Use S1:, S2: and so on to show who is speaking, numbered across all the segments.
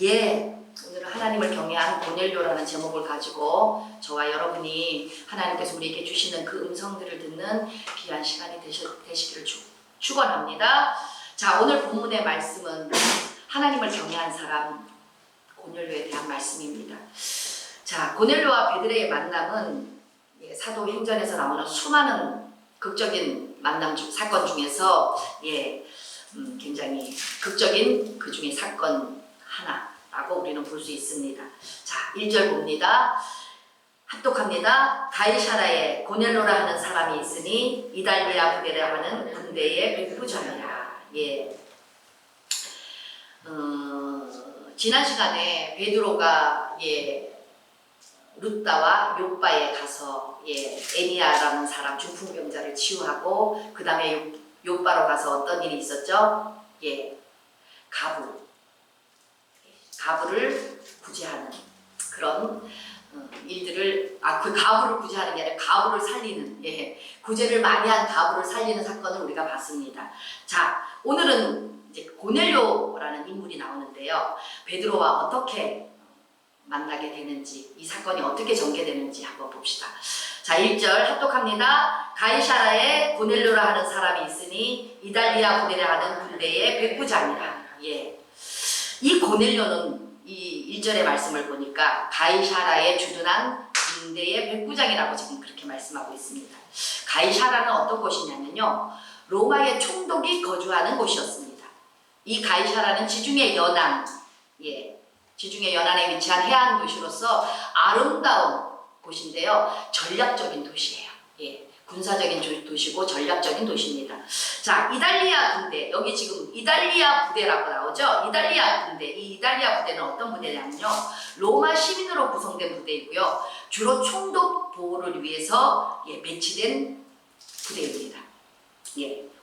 S1: 예, 오늘은 하나님을 경외한 고넬료라는 제목을 가지고 저와 여러분이 하나님께서 우리에게 주시는 그 음성들을 듣는 귀한 시간이 되시기를 축원합니다. 자, 오늘 본문의 말씀은 하나님을 경외한 사람 고넬료에 대한 말씀입니다. 자, 고넬료와 베드로의 만남은 사도행전에서 나오는 수많은 극적인 만남 사건 중에서 굉장히 극적인 그 중에 사건 하나라고 우리는 볼 수 있습니다. 자, 1절 봅니다. 합독합니다. 가이사라에 고넬료라 하는 사람이 있으니 이달리아 부대라 하는 군대의 백부장이라. 지난 시간에 베드로가 루다와 욥바에 가서 애니아라는 사람 중풍병자를 치유하고 그 다음에 욥바로 가서 어떤 일이 있었죠? 가부를 구제하는 그런 일들을 그 가부를 구제하는 게 아니라 가부를 살리는 구제를 많이 한 가부를 살리는 사건을 우리가 봤습니다. 자, 오늘은 이제 고넬료라는 인물이 나오는데요. 베드로와 어떻게 만나게 되는지, 이 사건이 어떻게 전개되는지 한번 봅시다. 자, 1절 합독합니다. 가이사라에 고넬료라 하는 사람이 있으니 이달리아 부대라 하는 군대의 백부장이라. 이 고넬료는 이 1절의 말씀을 보니까 가이사라에 주둔한 군대의 백부장이라고 지금 그렇게 말씀하고 있습니다. 가이사라는 어떤 곳이냐면요, 로마의 총독이 거주하는 곳이었습니다. 이 가이사라는 지중해 연안, 지중해 연안에 위치한 해안 도시로서 아름다운 곳인데요, 전략적인 도시예요. 군사적인 도시고 전략적인 도시입니다. 자, 이달리아 군대, 여기 지금 이달리아 부대라고 나오죠? 이달리아 군대, 이 이달리아 부대는 어떤 부대냐면요, 로마 시민으로 구성된 부대이고요, 주로 총독 보호를 위해서 배치된 부대입니다.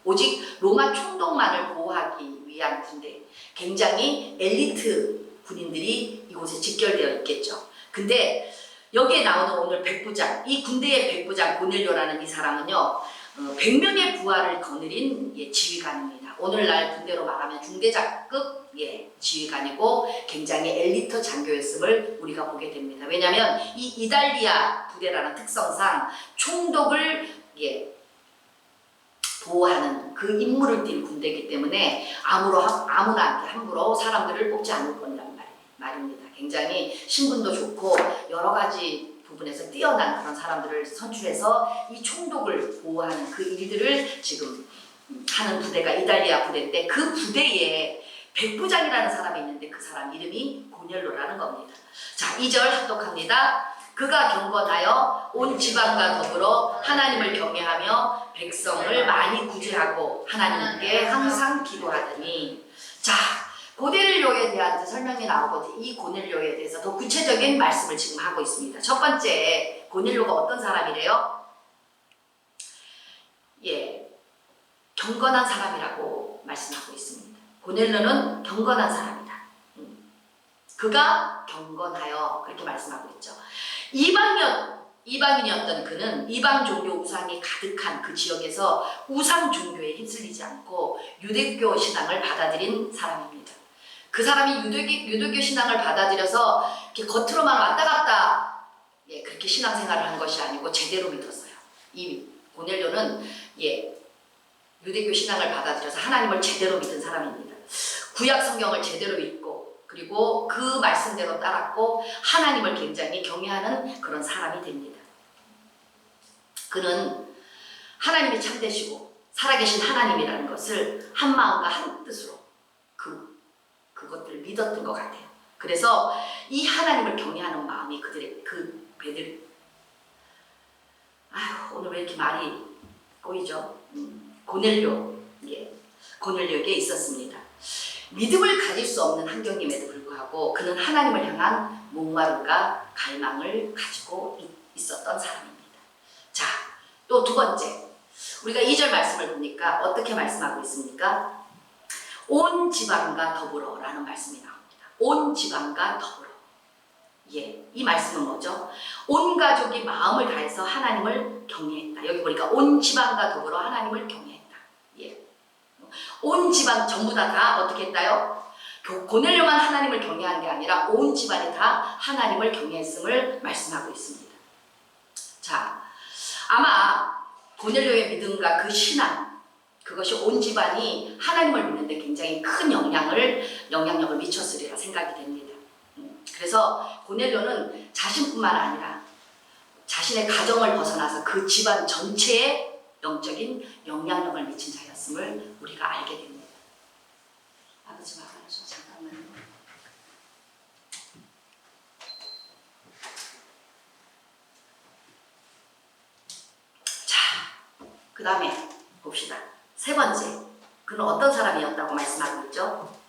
S1: 오직 로마 총독만을 보호하기 위한 군대, 굉장히 엘리트 군인들이 이곳에 집결되어 있겠죠. 근데 여기에 나오는 오늘 백부장, 이 군대의 백부장 고넬료라는 이 사람은요, 100명의 부하를 거느린 지휘관입니다. 오늘날 군대로 말하면 중대장급 지휘관이고 굉장히 엘리트 장교였음을 우리가 보게 됩니다. 왜냐하면 이 이달리아 부대라는 특성상 총독을 보호하는 그 임무를 띈 군대이기 때문에 아무나 함부로 사람들을 뽑지 않을 거란 말입니다. 굉장히 신분도 좋고 여러 가지 부분에서 뛰어난 그런 사람들을 선출해서 이 총독을 보호하는 그 일들을 지금 하는 부대가 이달리아 부대인데, 그 부대에 백부장이라는 사람이 있는데 그 사람 이름이 고넬료라는 겁니다. 자, 2절 합독합니다. 그가 경건하여 온 지방과 더불어 하나님을 경외하며 백성을 많이 구제하고 하나님께 항상 기도하더니. 자, 고넬료에 대한 설명이 나오고 이 고넬료에 대해서 더 구체적인 말씀을 지금 하고 있습니다. 첫 번째, 고넬료가 어떤 사람이래요? 경건한 사람이라고 말씀하고 있습니다. 고넬료는 경건한 사람이다. 그가 경건하여 그렇게 말씀하고 있죠. 이방인이었던 그는 이방 종교 우상이 가득한 그 지역에서 우상 종교에 휩쓸리지 않고 유대교 신앙을 받아들인 사람입니다. 그 사람이 유대교 신앙을 받아들여서 이렇게 겉으로만 왔다 갔다 그렇게 신앙생활을 한 것이 아니고 제대로 믿었어요. 이 고넬료는 유대교 신앙을 받아들여서 하나님을 제대로 믿은 사람입니다. 구약 성경을 제대로 믿고 그리고 그 말씀대로 따랐고 하나님을 굉장히 경외하는 그런 사람이 됩니다. 그는 하나님이 참되시고 살아계신 하나님이라는 것을 한 마음과 한 뜻으로 그것들을 믿었던 것 같아요. 그래서 이 하나님을 경외하는 마음이 오늘 왜 이렇게 말이 꼬이죠? 고넬료에게 있었습니다. 믿음을 가질 수 없는 환경임에도 불구하고 그는 하나님을 향한 목마름과 갈망을 가지고 있었던 사람입니다. 자, 또 두 번째, 우리가 2절 말씀을 보니까 어떻게 말씀하고 있습니까? 온 지방과 더불어 라는 말씀이 나옵니다. 온 지방과 더불어. 이 말씀은 뭐죠? 온 가족이 마음을 다해서 하나님을 경외했다. 여기 보니까 온 지방과 더불어 하나님을 경외했다. 온 지방 전부 다 어떻게 했다요? 고넬료만 하나님을 경외한 게 아니라 온 집안이 다 하나님을 경외했음을 말씀하고 있습니다. 자, 아마 고넬료의 믿음과 그 신앙, 그것이 온 집안이 하나님을 믿는데 굉장히 큰 영향력을 미쳤으리라 생각이 됩니다. 그래서 고넬료는 자신뿐만 아니라 자신의 가정을 벗어나서 그 집안 전체에 영적인 영향력을 미친 자였음을 우리가 알게 됩니다. 아버지 막아줘 잠깐만요. 자, 그 다음에 봅시다. 세 번째, 그는 어떤 사람이었다고 말씀하고 있죠?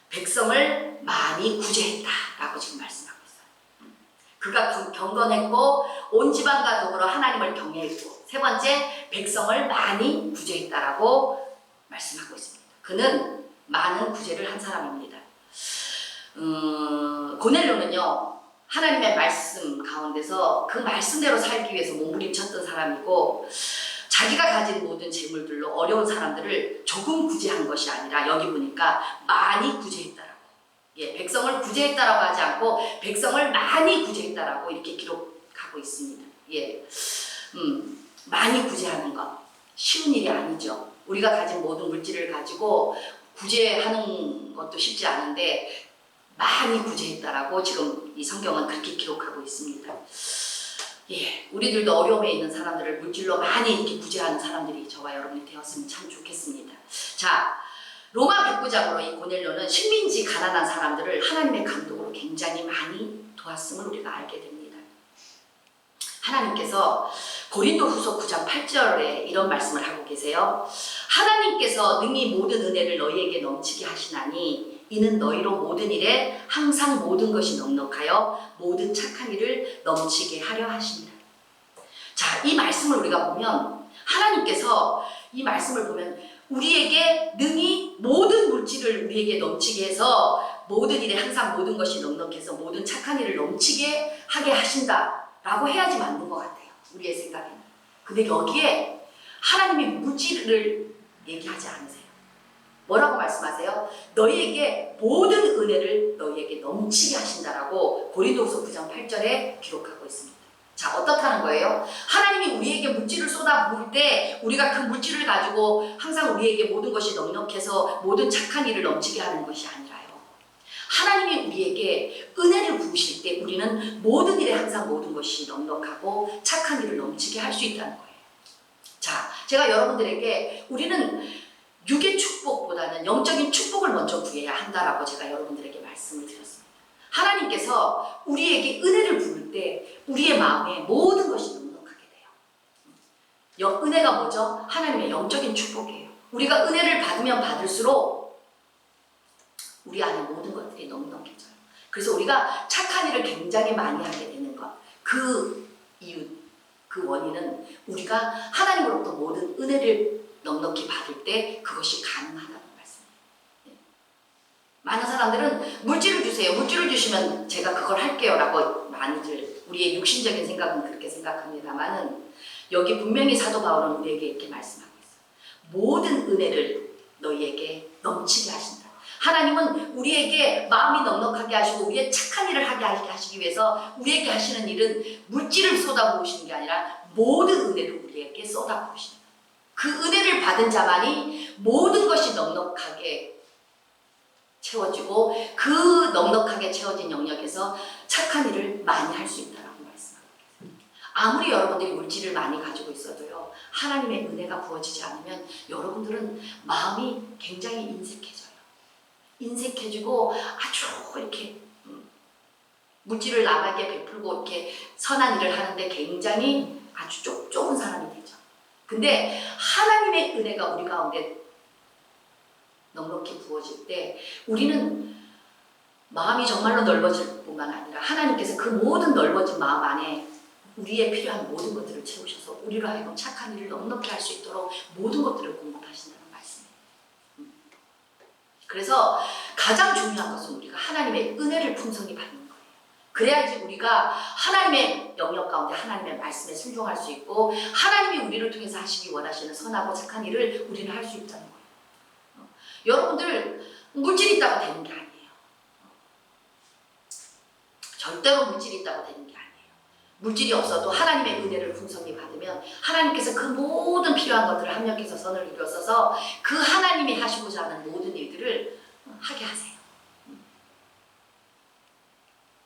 S1: 백성을 많이 구제했다라고 지금 말씀하고 있어요. 그가 경건했고 온 집안과 더불어 하나님을 경외했고, 세 번째, 백성을 많이 구제했다라고 말씀하고 있습니다. 그는 많은 구제를 한 사람입니다. 고넬료는요, 하나님의 말씀 가운데서 그 말씀대로 살기 위해서 몸부림쳤던 사람이고, 자기가 가진 모든 재물들로 어려운 사람들을 조금 구제한 것이 아니라 여기 보니까 많이 구제했다라고. 예, 백성을 구제했다라고 하지 않고 백성을 많이 구제했다라고 이렇게 기록하고 있습니다. 예, 많이 구제하는 것 쉬운 일이 아니죠. 우리가 가진 모든 물질을 가지고 구제하는 것도 쉽지 않은데 많이 구제했다라고 지금 이 성경은 그렇게 기록하고 있습니다. 예, 우리들도 어려움에 있는 사람들을 물질로 많이 이렇게 구제하는 사람들이 저와 여러분이 되었으면 참 좋겠습니다. 자, 로마 109장으로 이 고넬료는 식민지 가난한 사람들을 하나님의 감동으로 굉장히 많이 도왔음을 우리가 알게 됩니다. 하나님께서 고린도후서 9장 8절에 이런 말씀을 하고 계세요. 하나님께서 능히 모든 은혜를 너희에게 넘치게 하시나니 이는 너희로 모든 일에 항상 모든 것이 넉넉하여 모든 착한 일을 넘치게 하려 하십니다. 자, 이 말씀을 우리가 보면 하나님께서 이 말씀을 보면 우리에게 능히 모든 물질을 우리에게 넘치게 해서 모든 일에 항상 모든 것이 넉넉해서 모든 착한 일을 넘치게 하게 하신다라고 해야지 맞는 것 같아요. 우리의 생각에는. 근데 여기에 하나님이 물질을 얘기하지 않으세요. 뭐라고 말씀하세요? 너희에게 모든 은혜를 너희에게 넘치게 하신다라고 고린도후서 9장 8절에 기록하고 있습니다. 자, 어떻다는 거예요? 하나님이 우리에게 물질을 쏟아 부을 때 우리가 그 물질을 가지고 항상 우리에게 모든 것이 넉넉해서 모든 착한 일을 넘치게 하는 것이 아니라요. 하나님이 우리에게 은혜를 부으실 때 우리는 모든 일에 항상 모든 것이 넉넉하고 착한 일을 넘치게 할 수 있다는 거예요. 자, 제가 여러분들에게 우리는 육의 축복보다는 영적인 축복을 먼저 구해야 한다라고 제가 여러분들에게 말씀을 드렸습니다. 하나님께서 우리에게 은혜를 부을 때 우리의 마음에 모든 것이 넉넉하게 돼요. 은혜가 뭐죠? 하나님의 영적인 축복이에요. 우리가 은혜를 받으면 받을수록 우리 안에 모든 것들이 넉넉해져요. 그래서 우리가 착한 일을 굉장히 많이 하게 되는 것. 그 이유, 그 원인은 우리가 하나님으로부터 모든 은혜를 넉넉히 받을 때 그것이 가능하다는 말씀이에요. 많은 사람들은 물질을 주세요. 물질을 주시면 제가 그걸 할게요 라고 많이들 우리의 육신적인 생각은 그렇게 생각합니다만은 여기 분명히 사도 바울은 우리에게 이렇게 말씀하고 있어요. 모든 은혜를 너희에게 넘치게 하신다. 하나님은 우리에게 마음이 넉넉하게 하시고 우리의 착한 일을 하게 하시기 위해서 우리에게 하시는 일은 물질을 쏟아부으시는 게 아니라 모든 은혜를 우리에게 쏟아부으신다. 그 은혜를 받은 자만이 모든 것이 넉넉하게 채워지고 그 넉넉하게 채워진 영역에서 착한 일을 많이 할 수 있다라고 말씀합니다. 아무리 여러분들이 물질을 많이 가지고 있어도요, 하나님의 은혜가 부어지지 않으면 여러분들은 마음이 굉장히 인색해져요. 인색해지고 아주 이렇게 물질을 남에게 베풀고 이렇게 선한 일을 하는데 굉장히 아주 좁은 사람이 되죠. 근데 하나님의 은혜가 우리 가운데 넉넉히 부어질 때 우리는 마음이 정말로 넓어질 뿐만 아니라 하나님께서 그 모든 넓어진 마음 안에 우리의 필요한 모든 것들을 채우셔서 우리로 하여금 착한 일을 넉넉히 할 수 있도록 모든 것들을 공급하신다는 말씀이에요. 그래서 가장 중요한 것은 우리가 하나님의 은혜를 풍성히 받는 거예요. 그래야지 우리가 하나님의 영역 가운데 하나님의 말씀에 순종할 수 있고 하나님이 우리를 통해서 하시기 원하시는 선하고 착한 일을 우리는 할 수 있다는 거예요. 여러분들 물질이 있다고 되는 게 아니에요. 절대로 물질이 있다고 되는 게 아니에요. 물질이 없어도 하나님의 은혜를 풍성히 받으면 하나님께서 그 모든 필요한 것들을 합력해서 선을 이루어서 그 하나님이 하시고자 하는 모든 일들을 하게 하세요.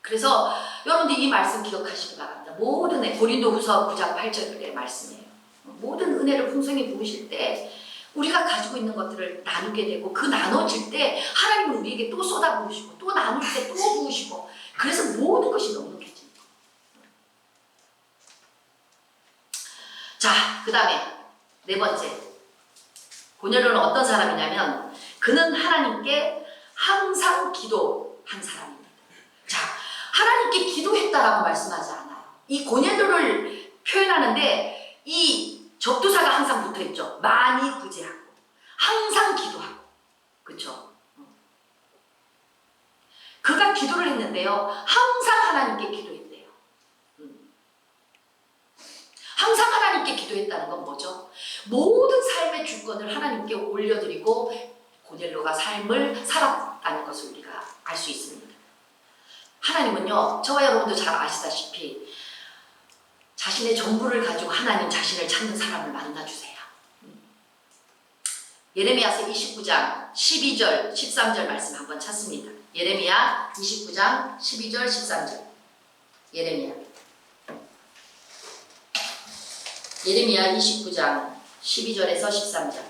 S1: 그래서 여러분들 이 말씀 기억하시기 바랍니다. 모든 고린도후서 9장 8절의 말씀이에요. 모든 은혜를 풍성히 부으실 때 우리가 가지고 있는 것들을 나누게 되고 그 나눠질 때 하나님은 우리에게 또 쏟아 부으시고 또 나눌 때 또 부으시고 그래서 모든 것이 넉넉해집니다. 자, 그 다음에 네 번째 고넬료는 어떤 사람이냐면 그는 하나님께 항상 기도한 사람입니다. 자, 하나님께 기도했다라고 말씀하지 않아요. 이 고넬료를 표현하는데 이 접두사가 항상 붙어있죠. 많이 구제하고 항상 기도하고 그렇죠? 그가 기도를 했는데요. 항상 하나님께 기도했대요. 항상 하나님께 기도했다는 건 뭐죠? 모든 삶의 주권을 하나님께 올려드리고 고넬료가 삶을 살았다는 것을 우리가 알 수 있습니다. 하나님은요, 저와 여러분도 잘 아시다시피 자신의 전부를 가지고 하나님 자신을 찾는 사람을 만나주세요. 예레미야서 29장 12절 13절 말씀 한번 찾습니다. 예레미야 29장 12절 13절 예레미야 29장 12절에서 13절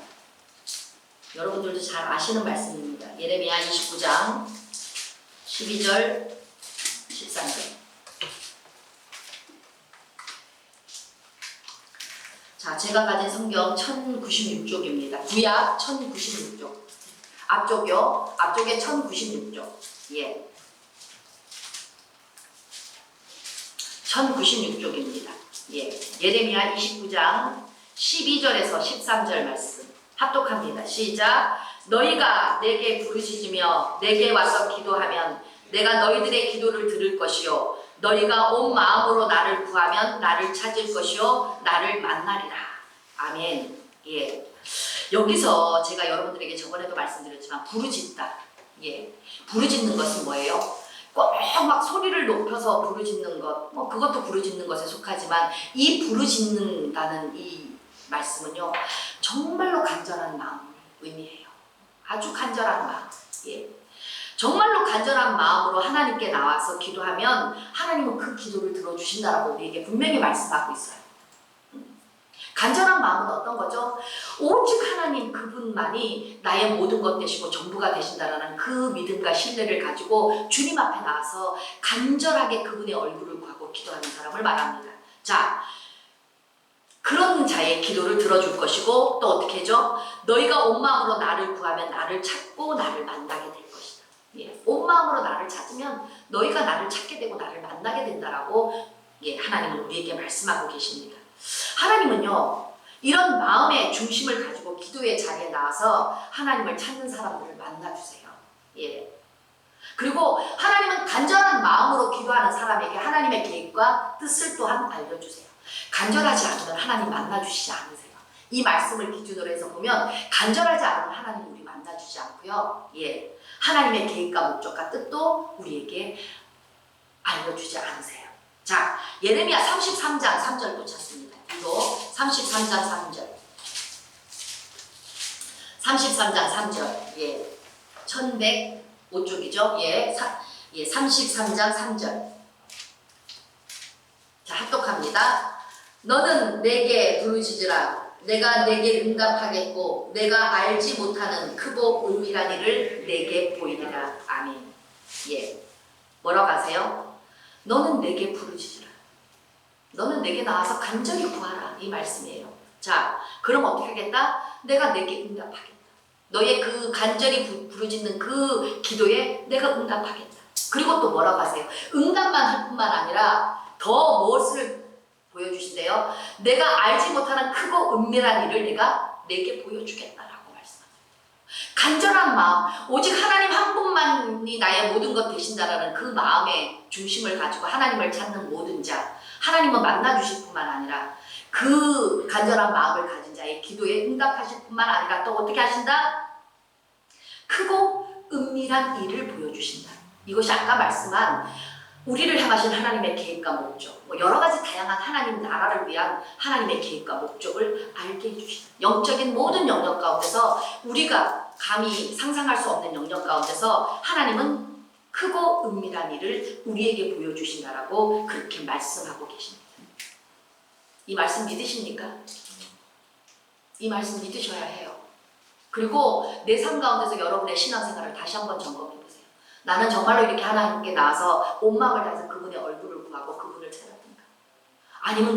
S1: 여러분들도 잘 아시는 말씀입니다. 예레미야 29장 12절 13절 자, 제가 가진 성경 1096쪽입니다. 구약 1096쪽. 앞쪽이요. 앞쪽에 1096쪽. 예. 1096쪽입니다. 예. 예레미야 29장 12절에서 13절 말씀. 합독합니다. 시작. 너희가 내게 부르짖으며 내게 와서 기도하면 내가 너희들의 기도를 들을 것이요. 너희가 온 마음으로 나를 구하면 나를 찾을 것이요 나를 만나리라. 아멘. 예. 여기서 제가 여러분들에게 저번에도 말씀드렸지만 부르짖다. 예. 부르짖는 것은 뭐예요? 꼭 막 소리를 높여서 부르짖는 것, 뭐 그것도 부르짖는 것에 속하지만 이 부르짖는다는 이 말씀은요 정말로 간절한 마음을 의미해요. 아주 간절한 마음. 예. 정말로 간절한 마음으로 하나님께 나와서 기도하면 하나님은 그 기도를 들어주신다라고 우리에게 분명히 말씀하고 있어요. 간절한 마음은 어떤 거죠? 오직 하나님 그분만이 나의 모든 것 되시고 전부가 되신다라는 그 믿음과 신뢰를 가지고 주님 앞에 나와서 간절하게 그분의 얼굴을 구하고 기도하는 사람을 말합니다. 자, 그런 자의 기도를 들어줄 것이고 또 어떻게 하죠? 너희가 온 마음으로 나를 구하면 나를 찾고 나를 만나게 될 것이다. 예, 온 마음으로 나를 찾으면 너희가 나를 찾게 되고 나를 만나게 된다라고 예, 하나님은 우리에게 말씀하고 계십니다. 하나님은요 이런 마음의 중심을 가지고 기도의 자리에 나와서 하나님을 찾는 사람들을 만나주세요. 예. 그리고 하나님은 간절한 마음으로 기도하는 사람에게 하나님의 계획과 뜻을 또한 알려주세요. 간절하지 않으면 하나님 만나주시지 않으세요. 이 말씀을 기준으로 해서 보면 간절하지 않으면 하나님 우리 만나주지 않고요. 예. 하나님의 계획과 목적과 뜻도 우리에게 알려주지 않으세요. 자, 예레미야 33장 3절도 찾습니다. 이거 33장 3절 33장 3절 예, 1105쪽이죠. 예, 33장 3절 자, 합독합니다. 너는 내게 부르짖으라. 내가 내게 응답하겠고 내가 알지 못하는 크고 은밀한 일을 내게 보이리라. 아멘. 예, 뭐라고 하세요? 너는 내게 부르짖으라. 너는 내게 나와서 간절히 구하라. 이 말씀이에요. 자, 그럼 어떻게 하겠다? 내가 내게 응답하겠다. 너의 그 간절히 부르짖는 그 기도에 내가 응답하겠다. 그리고 또 뭐라고 하세요? 응답만 할 뿐만 아니라 더 무엇을 보여주신대요? 내가 알지 못하는 크고 은밀한 일을 내가 내게 보여주겠다라고 말씀합니다. 간절한 마음, 오직 하나님 한 분만이 나의 모든 것 되신다라는 그 마음의 중심을 가지고 하나님을 찾는 모든 자, 하나님은 만나주실 뿐만 아니라 그 간절한 마음을 가진 자의 기도에 응답하실 뿐만 아니라 또 어떻게 하신다? 크고 은밀한 일을 보여주신다. 이것이 아까 말씀한 우리를 향하신 하나님의 계획과 목적, 여러 가지 다양한 하나님 나라를 위한 하나님의 계획과 목적을 알게 해주신다. 영적인 모든 영역 가운데서 우리가 감히 상상할 수 없는 영역 가운데서 하나님은 크고 은밀한 일을 우리에게 보여주신다라고 그렇게 말씀하고 계십니다. 이 말씀 믿으십니까? 이 말씀 믿으셔야 해요. 그리고 내 삶 가운데서 여러분의 신앙생활을 다시 한번 점검해 보세요. 나는 정말로 이렇게 하나님께 나와서 온 마음을 다해서 그분의 얼굴을 구하고 그분을 찾았던가? 아니면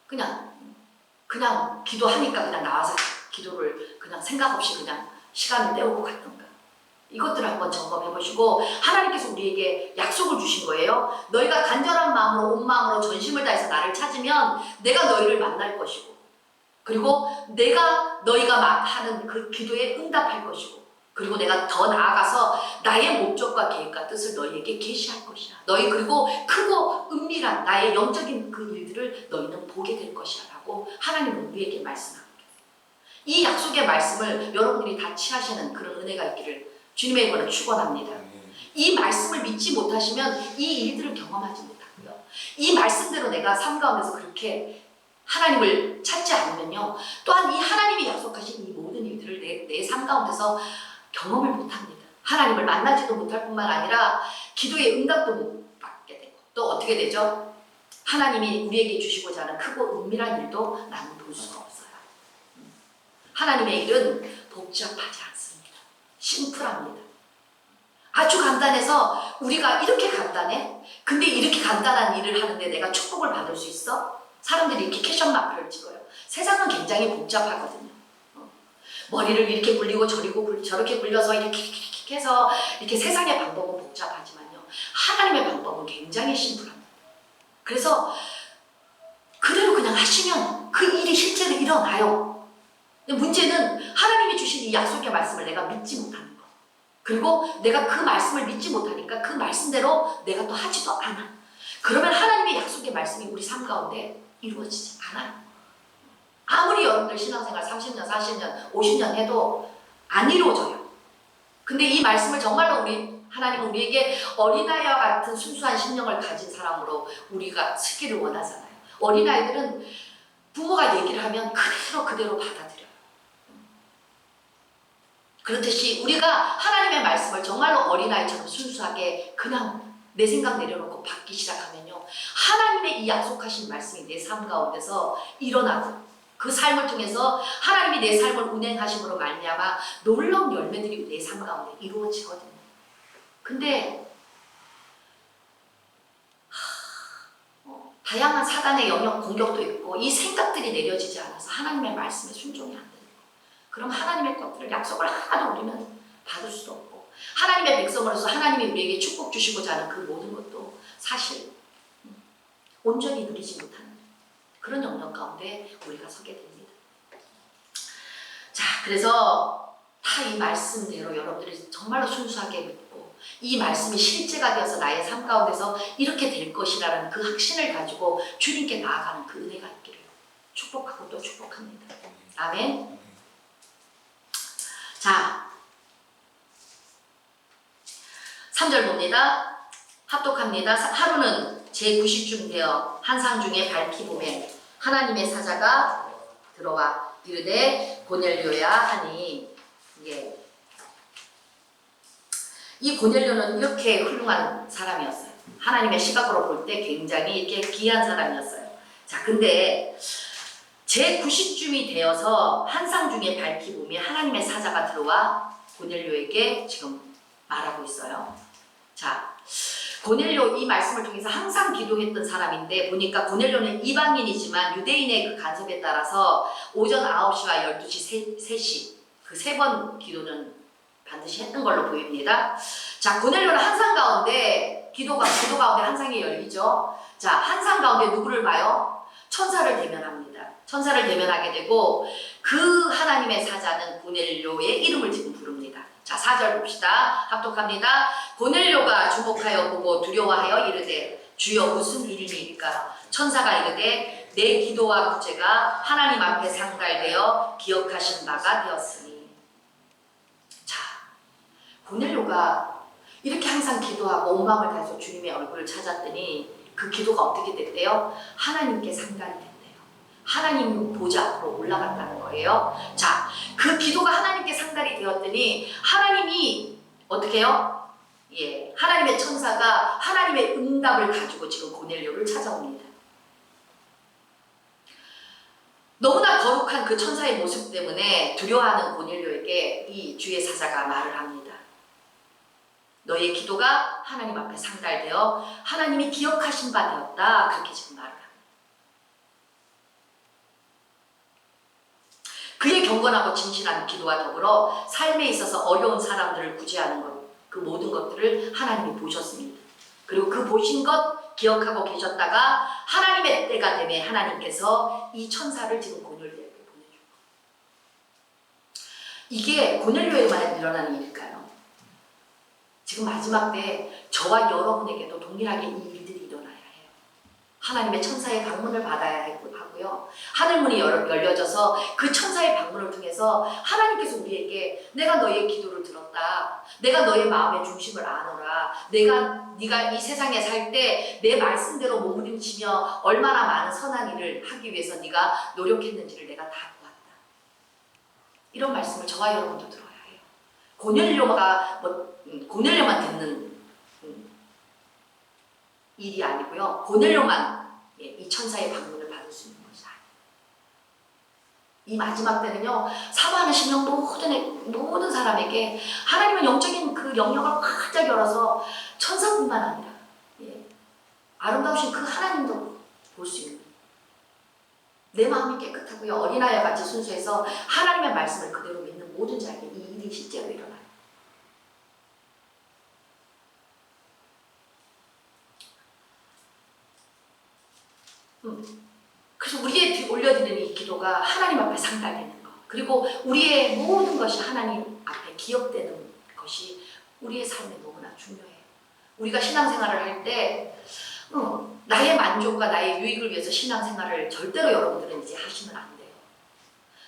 S1: 그냥 기도하니까 그냥 나와서 기도를 그냥 생각 없이 그냥 시간을 때우고 갔던가? 이것들을 한번 점검해 보시고, 하나님께서 우리에게 약속을 주신 거예요. 너희가 간절한 마음으로 온 마음으로 전심을 다해서 나를 찾으면 내가 너희를 만날 것이고, 그리고 내가 너희가 하는 그 기도에 응답할 것이고, 그리고 내가 더 나아가서 나의 목적과 계획과 뜻을 너희에게 계시할 것이야. 너희 그리고 크고 은밀한 나의 영적인 그 일들을 너희는 보게 될 것이야 라고 하나님은 우리에게 말씀합니다. 이 약속의 말씀을 여러분들이 다 취하시는 그런 은혜가 있기를 주님의 이름으로 축원합니다. 이 말씀을 믿지 못하시면 이 일들을 경험하지 못하고요. 이 말씀대로 내가 삶 가운데서 그렇게 하나님을 찾지 않으면요, 또한 이 하나님이 약속하신 이 모든 일들을 내 삶 가운데서 경험을 못합니다. 하나님을 만나지도 못할 뿐만 아니라 기도의 응답도 못 받게 되고, 또 어떻게 되죠? 하나님이 우리에게 주시고자 하는 크고 은밀한 일도 나는 볼 수가 없어요. 하나님의 일은 복잡하지 않습니다. 심플합니다. 아주 간단해서 우리가 이렇게 간단해? 근데 이렇게 간단한 일을 하는데 내가 축복을 받을 수 있어? 사람들이 이렇게 캐션 마크를 찍어요. 세상은 굉장히 복잡하거든요. 머리를 이렇게 굴리고 저렇게 굴려서 이렇게 해서 이렇게 세상의 방법은 복잡하지만요, 하나님의 방법은 굉장히 심플합니다. 그래서 그대로 그냥 하시면 그 일이 실제로 일어나요. 근데 문제는 하나님이 주신 이 약속의 말씀을 내가 믿지 못하는 거. 그리고 내가 그 말씀을 믿지 못하니까 그 말씀대로 내가 또 하지도 않아. 그러면 하나님의 약속의 말씀이 우리 삶 가운데 이루어지지 않아요. 아무리 여러분들 신앙생활 30년, 40년, 50년 해도 안 이루어져요. 근데 이 말씀을 정말로 하나님은 우리에게 어린아이와 같은 순수한 심령을 가진 사람으로 우리가 쓰기를 원하잖아요. 어린아이들은 부모가 얘기를 하면 그대로 받아들여요. 그렇듯이 우리가 하나님의 말씀을 정말로 어린아이처럼 순수하게 그냥 내 생각 내려놓고 받기 시작하면요, 하나님의 이 약속하신 말씀이 내 삶 가운데서 일어나고, 그 삶을 통해서 하나님이 내 삶을 운행하심으로 말미암아 놀라운 열매들이 내 삶 가운데 이루어지거든요. 근데 다양한 사단의 영역 공격도 있고 이 생각들이 내려지지 않아서 하나님의 말씀에 순종이 안 되는 거예요. 그럼 하나님의 것들을 약속을 하나도 우리는 받을 수도 없고, 하나님의 백성으로서 하나님이 우리에게 축복 주시고자 하는 그 모든 것도 사실 온전히 누리지 못하는 그런 영역 가운데 우리가 서게 됩니다. 자, 그래서 다 이 말씀대로 여러분들이 정말로 순수하게 믿고 이 말씀이 실제가 되어서 나의 삶 가운데서 이렇게 될 것이라는 그 확신을 가지고 주님께 나아가는 그 은혜가 있기를 축복하고 또 축복합니다. 아멘. 자, 3절 봅니다. 합독합니다. 하루는 제9시쯤 되어 한상 중에 밝히 보매 하나님의 사자가 들어와 이르되 고넬료야 하니, 이 고넬료는 이렇게 훌륭한 사람이었어요. 하나님의 시각으로 볼 때 굉장히 이렇게 귀한 사람이었어요. 자, 근데 제9시쯤이 되어서 한상 중에 밝히 보매 하나님의 사자가 들어와 고넬료에게 지금 말하고 있어요. 자, 고넬료 이 말씀을 통해서 항상 기도했던 사람인데, 보니까 고넬료는 이방인이지만 유대인의 그 간섭에 따라서 오전 9시와 12시, 3시 그 3번 기도는 반드시 했던 걸로 보입니다. 자, 고넬료는 한상 가운데 기도 가운데 한상이 열리죠. 자, 한상 가운데 누구를 봐요? 천사를 대면합니다. 천사를 대면하게 되고 그 하나님의 사자는 고넬료의 이름을 지금 부릅니다. 자, 4절 봅시다. 합독합니다. 고넬료가 주목하여 보고 두려워하여 이르되 주여 무슨 일이니까? 천사가 이르되 내 기도와 구제가 하나님 앞에 상달되어 기억하신 바가 되었으니. 자, 고넬료가 이렇게 항상 기도하고 온 마음을 다해서 주님의 얼굴을 찾았더니 그 기도가 어떻게 됐대요? 하나님께 상달이 됐대요. 하나님 보좌 앞으로 올라갔다는 거예요. 자, 그 기도가 하나님께 상달이 되었더니 하나님이 어떻게 해요? 예, 하나님의 천사가 하나님의 응답을 가지고 지금 고넬료를 찾아옵니다. 너무나 거룩한 그 천사의 모습 때문에 두려워하는 고넬료에게 이 주의 사자가 말을 합니다. 너의 기도가 하나님 앞에 상달되어 하나님이 기억하신 바 되었다. 그렇게 지금 말을 합니다. 그의 경건하고 진실한 기도와 더불어 삶에 있어서 어려운 사람들을 구제하는 것, 그 모든 것들을 하나님이 보셨습니다. 그리고 그 보신 것 기억하고 계셨다가 하나님의 때가 되매 하나님께서 이 천사를 지금 고넬료에게 보내준 거예요. 이게 고넬료에만 일어나는 일일까요? 지금 마지막 때 저와 여러분에게도 동일하게 이 일들이 일어나야 해요. 하나님의 천사의 방문을 받아야 하고요. 하늘문이 열려져서 그 천사의 방문을 통해서 하나님께서 우리에게 내가 너의 기도를 들었다. 내가 너의 마음의 중심을 아노라. 네가 이 세상에 살 때 내 말씀대로 몸부림치며 얼마나 많은 선한 일을 하기 위해서 네가 노력했는지를 내가 다 보았다. 이런 말씀을 저와 여러분도 들어야 해요. 고넬료만 듣는 일이 아니고요. 고넬료만 이 천사의 방문을 받을 수 있는 것이 아니에요. 이 마지막 때는요, 사모하시는 모든 사람에게 하나님은 영적인 그 영역을 활짝 열어서 천사뿐만 아니라 아름다우신 그 하나님도 볼 수 있는, 내 마음이 깨끗하고요, 어린아이와 같이 순수해서 하나님의 말씀을 그대로 믿는 모든 자에게 이 일이 실제로 일어나요. 그래서 우리의 올려드리는 이 기도가 하나님 앞에 상달되는 것, 그리고 우리의 모든 것이 하나님 앞에 기억되는 것이 우리의 삶에 너무나 중요해요. 우리가 신앙생활을 할 때 나의 만족과 나의 유익을 위해서 신앙생활을 절대로 여러분들은 이제 하시면 안 돼요.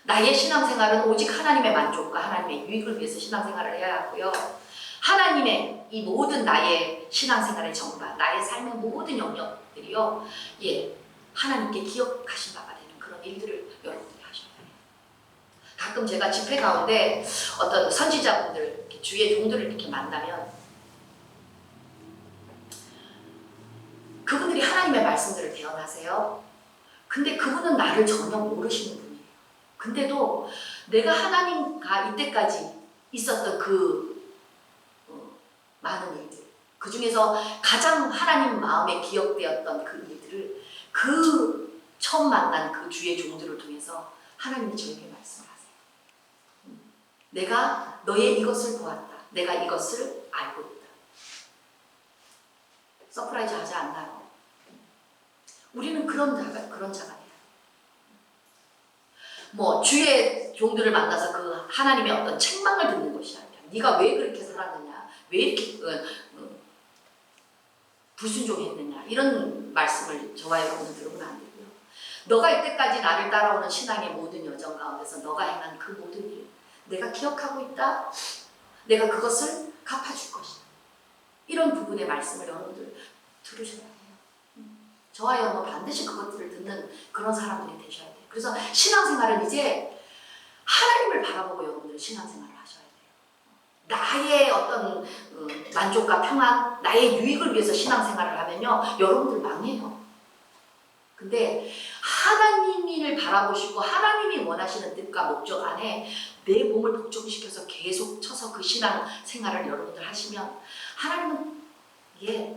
S1: 나의 신앙생활은 오직 하나님의 만족과 하나님의 유익을 위해서 신앙생활을 해야 하고요. 하나님의 이 모든 나의 신앙생활의 정바, 나의 삶의 모든 영역들이요, 하나님께 기억하신 바가 되는 그런 일들을 여러분들이 하셔야 해요. 가끔 제가 집회 가운데 어떤 선지자분들, 주의 종들을 이렇게 만나면 그분들이 하나님의 말씀들을 대언하세요. 근데 그분은 나를 전혀 모르시는 분이에요. 근데도 내가 하나님과 이때까지 있었던 그 많은 일들, 그 중에서 가장 하나님 마음에 기억되었던 그 일들을 그 처음 만난 그 주의 종들을 통해서 하나님이 저에게 말씀하세요. 내가 너의 이것을 보았다. 내가 이것을 알고 있다. 서프라이즈 하지 않나요? 우리는 그런 자가 돼요. 주의 종들을 만나서 그 하나님의 어떤 책망을 듣는 것이 아니라 네가 왜 그렇게 살았느냐, 왜 이렇게 불순종했느냐, 이런 말씀을 저와 여러분은 들으면 안 되고요. 너가 이때까지 나를 따라오는 신앙의 모든 여정 가운데서 너가 행한 그 모든 일, 내가 기억하고 있다. 내가 그것을 갚아줄 것이다. 이런 부분의 말씀을 여러분들 들으셔야 해요. 저와 여러분 반드시 그것들을 듣는 그런 사람들이 되셔야 돼요. 그래서 신앙생활은 이제 하나님을 바라보고 여러분들 신앙생활을 하셔야 돼요. 나의 어떤 만족과 평안, 나의 유익을 위해서 신앙생활을 하면요, 여러분들 망해요. 근데 하나님을 바라보시고 하나님이 원하시는 뜻과 목적 안에 내 몸을 복종시켜서 계속 쳐서 그 신앙생활을 여러분들 하시면 하나님은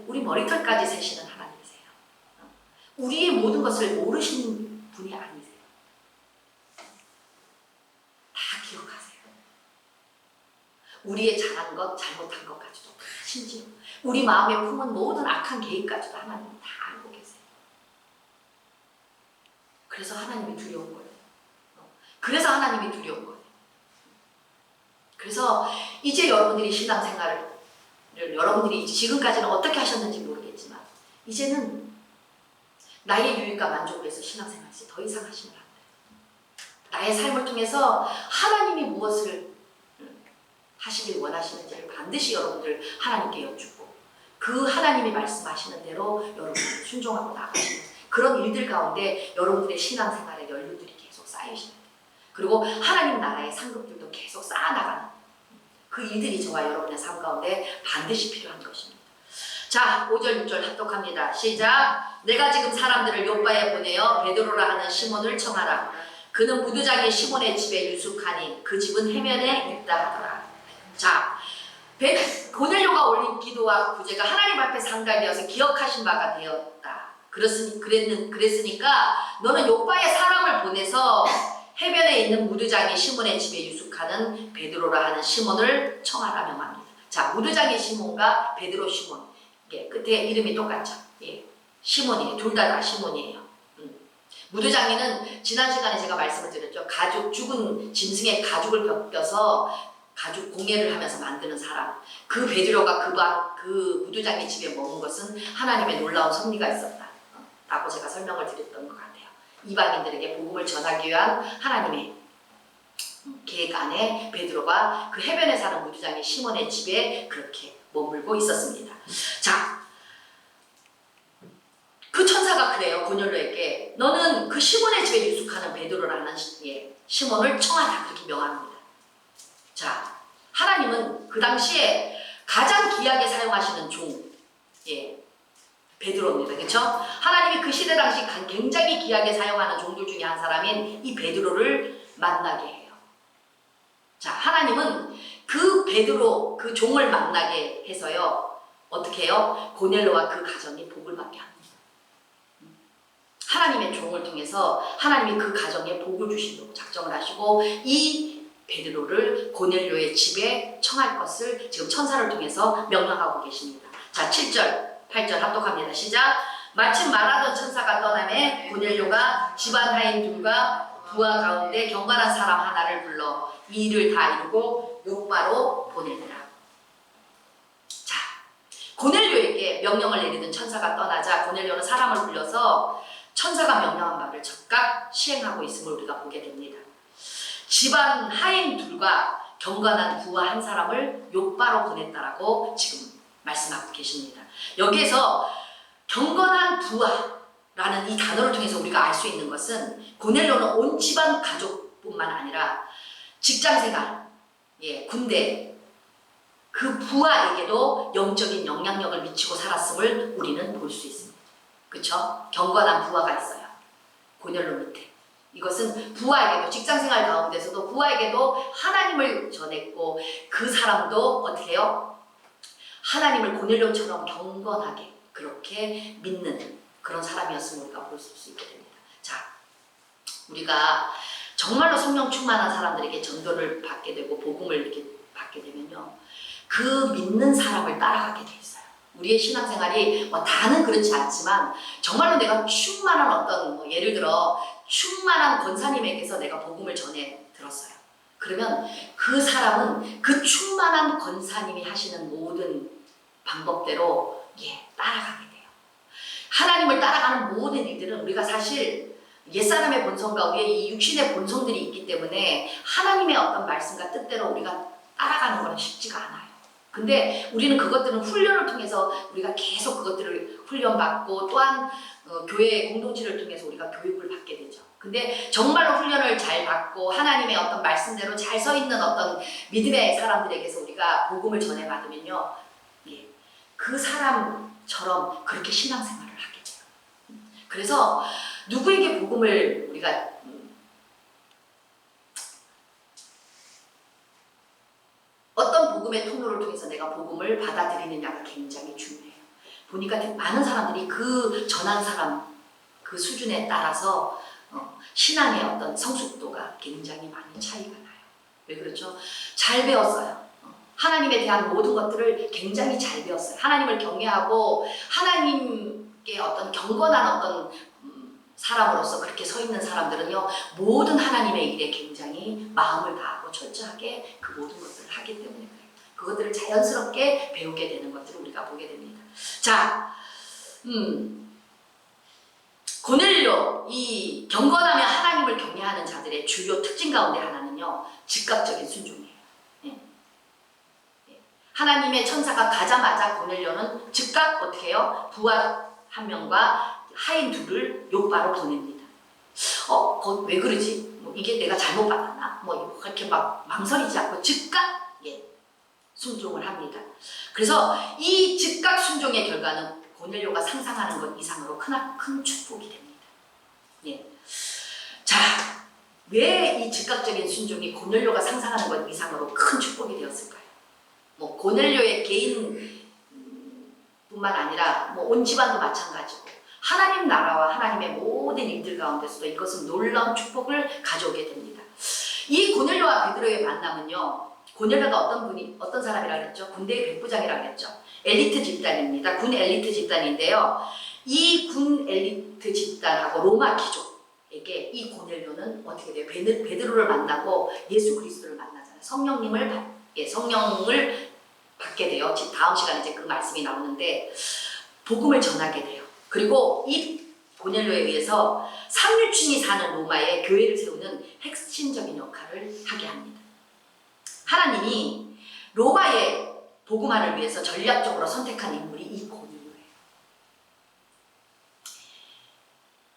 S1: 우리 머리털까지 세시는 하나님이세요. 우리의 모든 것을 모르시는 분이 아니세요. 다 기억하세요. 우리의 잘한 것, 잘못한 것까지도 다, 심지어 우리 마음에 품은 모든 악한 계획까지도 하나님은 다 알고 계세요. 그래서 하나님이 두려운 거예요. 그래서 하나님이 두려운 거예요. 그래서 이제 여러분들이 신앙생활을 여러분들이 지금까지는 어떻게 하셨는지 모르겠지만 이제는 나의 유익과 만족을 위해서 신앙생활을 더 이상 하시면 안 돼요. 나의 삶을 통해서 하나님이 무엇을 하시길 원하시는지를 반드시 여러분들 하나님께 여쭙고 그 하나님이 말씀하시는 대로 여러분들 순종하고 나가시는 그런 일들 가운데 여러분들의 신앙생활의 연륜들이 계속 쌓이시는 거예요. 그리고 하나님 나라의 상급들도 계속 쌓아나가는 그 일들이 저와 여러분의 삶 가운데 반드시 필요한 것입니다. 자, 5절 6절 합독합니다. 시작. 내가 지금 사람들을 요바에 보내어 베드로라 하는 시몬을 청하라. 그는 무두장의 시몬의 집에 유숙하니 그 집은 해면에 있다 하더라. 자, 고넬료가 올린 기도와 구제가 하나님 앞에 상달되어서 기억하신 바가 되었다. 그랬으니까 너는 요바에 사람을 보내서 해변에 있는 무두장의 시몬의 집에 유숙하는 베드로라 하는 시몬을 청하라 명합니다. 자, 무두장의 시몬과 베드로 시몬, 예, 끝에 이름이 똑같죠. 예, 시몬이에요. 둘 다 시몬이에요. 무두장이는 지난 시간에 제가 말씀을 드렸죠. 죽은 짐승의 가죽을 벗겨서 가죽 공예를 하면서 만드는 사람. 그 베드로가 그 무두장의 집에 머문 것은 하나님의 놀라운 섭리가 있었다. 라고 제가 설명을 드렸던 것 같아요. 이방인들에게 복음을 전하기 위한 하나님의 계획 안에 베드로가 그 해변에 사는 무두장의 시몬의 집에 그렇게 머물고 있었습니다. 자, 그 천사가 그래요. 고넬료에게 너는 그 시몬의 집에 유숙하는 베드로라는 시몬을 청하라 그렇게 명합니다. 자, 하나님은 그 당시에 가장 귀하게 사용하시는 종, 베드로입니다. 그렇죠? 하나님이 그 시대 당시 굉장히 귀하게 사용하는 종들 중에 한 사람인 이 베드로를 만나게 해요. 자, 하나님은 그 베드로, 그 종을 만나게 해서요. 어떻게 해요? 고넬료와 그 가정이 복을 받게 합니다. 하나님의 종을 통해서 하나님이 그 가정에 복을 주시도록 작정을 하시고 이 베드로를 고넬료의 집에 청할 것을 지금 천사를 통해서 명령하고 계십니다. 자, 7절, 8절 합독합니다. 시작. 마침 말하던 천사가 떠나매 고넬료가 집안 하인들과 부하 가운데 경건한 사람 하나를 불러 이 일을 다 이루고 요바로 보내니라. 자, 고넬료에게 명령을 내리던 천사가 떠나자 고넬료는 사람을 불러서 천사가 명령한 바를 즉각 시행하고 있음을 우리가 보게 됩니다. 집안 하인 둘과 경건한 부하 한 사람을 요바로 보냈다라고 지금 말씀하고 계십니다. 여기에서 경건한 부하라는 이 단어를 통해서 우리가 알 수 있는 것은 고넬료는 온 집안 가족뿐만 아니라 직장생활, 군대, 그 부하에게도 영적인 영향력을 미치고 살았음을 우리는 볼 수 있습니다. 그렇죠? 경건한 부하가 있어요. 고넬료 밑에. 이것은 부하에게도 직장생활 가운데서도 부하에게도 하나님을 전했고 그 사람도 어떻게 해요? 하나님을 고넬료처럼 경건하게 그렇게 믿는 그런 사람이었음을 우리가 볼 수 있게 됩니다. 자, 우리가 정말로 성령 충만한 사람들에게 전도를 받게 되고 복음을 이렇게 받게 되면요, 그 믿는 사람을 따라가게 돼 있어요. 우리의 신앙생활이 다는 그렇지 않지만 정말로 내가 충만한 어떤 예를 들어 충만한 권사님에게서 내가 복음을 전해 들었어요. 그러면 그 사람은 그 충만한 권사님이 하시는 모든 방법대로 따라가게 돼요. 하나님을 따라가는 모든 일들은 우리가 사실 옛사람의 본성과 우리의 이 육신의 본성들이 있기 때문에 하나님의 어떤 말씀과 뜻대로 우리가 따라가는 것은 쉽지가 않아요. 근데 우리는 그것들은 훈련을 통해서 우리가 계속 그것들을 훈련받고 또한 교회 공동체를 통해서 우리가 교육을 받게 되죠. 근데 정말로 훈련을 잘 받고 하나님의 어떤 말씀대로 잘 서 있는 어떤 믿음의 사람들에게서 우리가 복음을 전해받으면요, 그 사람처럼 그렇게 신앙생활을 하게 돼요. 그래서 누구에게 복음을 우리가 어떤 복음의 통로를 통해서 내가 복음을 받아들이느냐가 굉장히 중요해요. 보니까 많은 사람들이 그 전한 사람 그 수준에 따라서 신앙의 어떤 성숙도가 굉장히 많이 차이가 나요. 왜 그렇죠? 잘 배웠어요. 하나님에 대한 모든 것들을 굉장히 잘 배웠어요. 하나님을 경외하고 하나님께 어떤 경건한 어떤 사람으로서 그렇게 서 있는 사람들은요, 모든 하나님의 일에 굉장히 마음을 다하고 철저하게 그 모든 것들을 하기 때문에 그래요. 그것들을 자연스럽게 배우게 되는 것들을 우리가 보게 됩니다. 자, 고넬료, 이 경건하며 하나님을 경외하는 자들의 주요 특징 가운데 하나는요, 즉각적인 순종이에요. 하나님의 천사가 가자마자 고넬료는 즉각 어떻게 해요? 부하 한 명과 하인 둘을 요바로 보냅니다. 왜 그러지? 뭐 이게 내가 잘못 받았나? 뭐 그렇게 막 망설이지 않고 즉각 순종을 합니다. 그래서 이 즉각 순종의 결과는 고넬료가 상상하는 것 이상으로 큰 축복이 됩니다. 예. 자, 왜 이 즉각적인 순종이 고넬료가 상상하는 것 이상으로 큰 축복이 되었을까요? 뭐 고넬료의 개인 뿐만 아니라 뭐 온 집안도 마찬가지고 하나님 나라와 하나님의 모든 일들 가운데서도 이것은 놀라운 축복을 가져오게 됩니다. 이 고넬료와 베드로의 만남은요, 고넬료가 어떤 사람이라 그랬죠? 군대의 백부장이라 그랬죠. 엘리트 집단입니다. 군 엘리트 집단인데요. 이 군 엘리트 집단하고 로마 귀족에게 이 고넬료는 어떻게 돼요? 베드로를 만나고 예수 그리스도를 만나잖아요. 성령을 받게 돼요. 다음 시간에 이제 그 말씀이 나오는데 복음을 전하게 돼요. 그리고 이 고넬료에 의해서 삼류층이 사는 로마에 교회를 세우는 핵심적인 역할을 하게 합니다. 하나님이 로마의 복음화를 위해서 전략적으로 선택한 인물이 이 고넬료예요.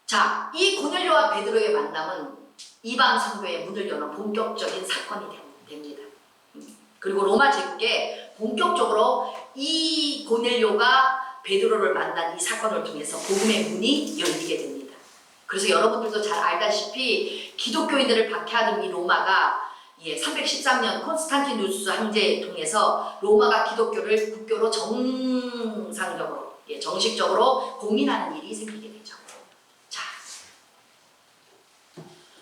S1: 자, 이 고넬료와 베드로의 만남은 이방 선교의 문을 여는 본격적인 사건이 됩니다. 그리고 로마 제국에 본격적으로 이 고넬료가 베드로를 만난 이 사건을 통해서 복음의 문이 열리게 됩니다. 그래서 여러분들도 잘 알다시피 기독교인들을 박해하던 이 로마가 313년 콘스탄티누스 황제를 통해서 로마가 기독교를 국교로 정식적으로 공인하는 일이 생기게 되죠. 자,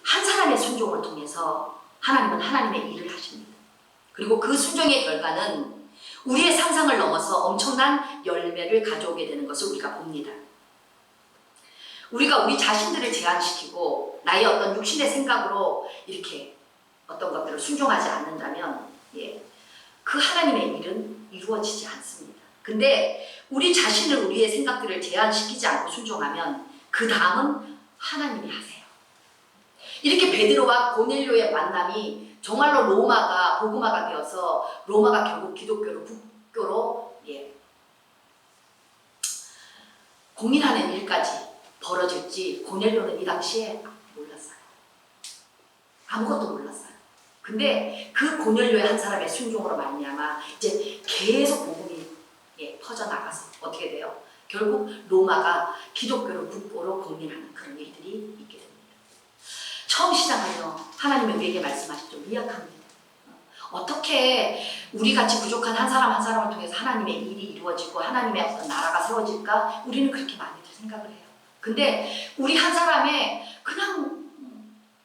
S1: 한 사람의 순종을 통해서 하나님은 하나님의 일을 하십니다. 그리고 그 순종의 결과는 우리의 상상을 넘어서 엄청난 열매를 가져오게 되는 것을 우리가 봅니다. 우리가 우리 자신들을 제한시키고 나의 어떤 육신의 생각으로 이렇게 어떤 것들을 순종하지 않는다면 그 하나님의 일은 이루어지지 않습니다. 근데 우리 자신을 우리의 생각들을 제한시키지 않고 순종하면 그 다음은 하나님이 하세요. 이렇게 베드로와 고넬료의 만남이 정말로 로마가 복음화가 되어서 로마가 결국 기독교를 국교로 공인하는 일까지 벌어질지 고넬료는 이 당시에 몰랐어요. 아무것도 몰랐어요. 근데 그 고넬료의 한 사람의 순종으로 말미암아 이제 계속 복음이 퍼져나가서 어떻게 돼요? 결국 로마가 기독교를 국교로 공인하는 그런 일들이 있게 됩니다. 처음 시작하며 하나님은 우리에게 말씀하시죠. 미약합니다. 어떻게 우리같이 부족한 한 사람 한 사람을 통해서 하나님의 일이 이루어지고 하나님의 어떤 나라가 세워질까? 우리는 그렇게 많이들 생각을 해요. 근데 우리 한 사람의 그냥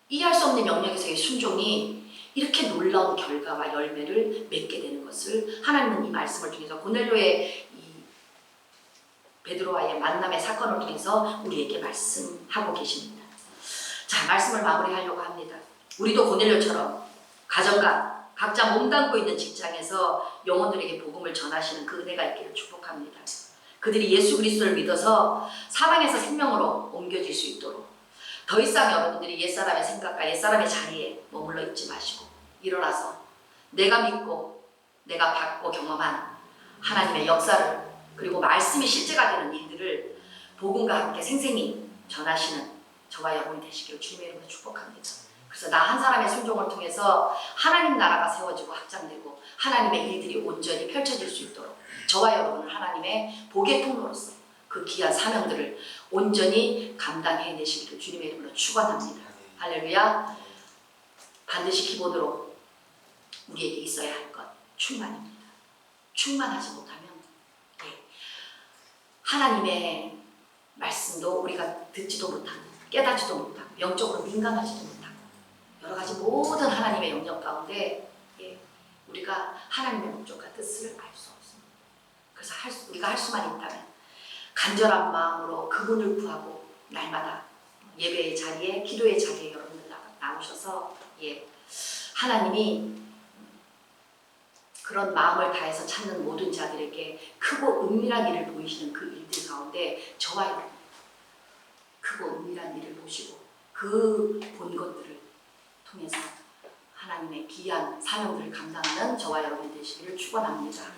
S1: 이해할 수 없는 영역에서의 순종이 이렇게 놀라운 결과와 열매를 맺게 되는 것을 하나님은 이 말씀을 통해서 고넬료의 이 베드로와의 만남의 사건을 통해서 우리에게 말씀하고 계십니다. 자, 말씀을 마무리하려고 합니다. 우리도 고넬료처럼 가정과 각자 몸담고 있는 직장에서 영혼들에게 복음을 전하시는 그 은혜가 있기를 축복합니다. 그들이 예수 그리스도를 믿어서 사망에서 생명으로 옮겨질 수 있도록 더 이상 여러분들이 옛사람의 생각과 옛사람의 자리에 머물러 있지 마시고 일어나서 내가 믿고 내가 받고 경험한 하나님의 역사를 그리고 말씀이 실제가 되는 일들을 복음과 함께 생생히 전하시는 저와 여러분이 되시기를 주님의 이름으로 축복합니다. 그래서 나 한 사람의 순종을 통해서 하나님 나라가 세워지고 확장되고 하나님의 일들이 온전히 펼쳐질 수 있도록 저와 여러분은 하나님의 복의 통로로서 그 귀한 사명들을 온전히 감당해내시기를 주님의 이름으로 축원합니다. 할렐루야. 반드시 기본으로 우리에게 있어야 할 것 충만입니다. 충만하지 못하면 하나님의 말씀도 우리가 듣지도 못하고 깨닫지도 못하고 영적으로 민감하지도 못하고 여러 가지 모든 하나님의 영역 가운데 우리가 하나님의 목적과 뜻을 알 수 없습니다. 그래서 우리가 할 수만 있다면 간절한 마음으로 그분을 구하고 날마다 예배의 자리에 기도의 자리에 여러분들 나오셔서 하나님이 그런 마음을 다해서 찾는 모든 자들에게 크고 은밀한 일을 보이시는 그 일들 가운데 저와 여러분 크고 은밀한 일을 보시고 그 본 것들을 통해서 하나님의 귀한 사명들을 감당하는 저와 여러분 되시기를 축원합니다.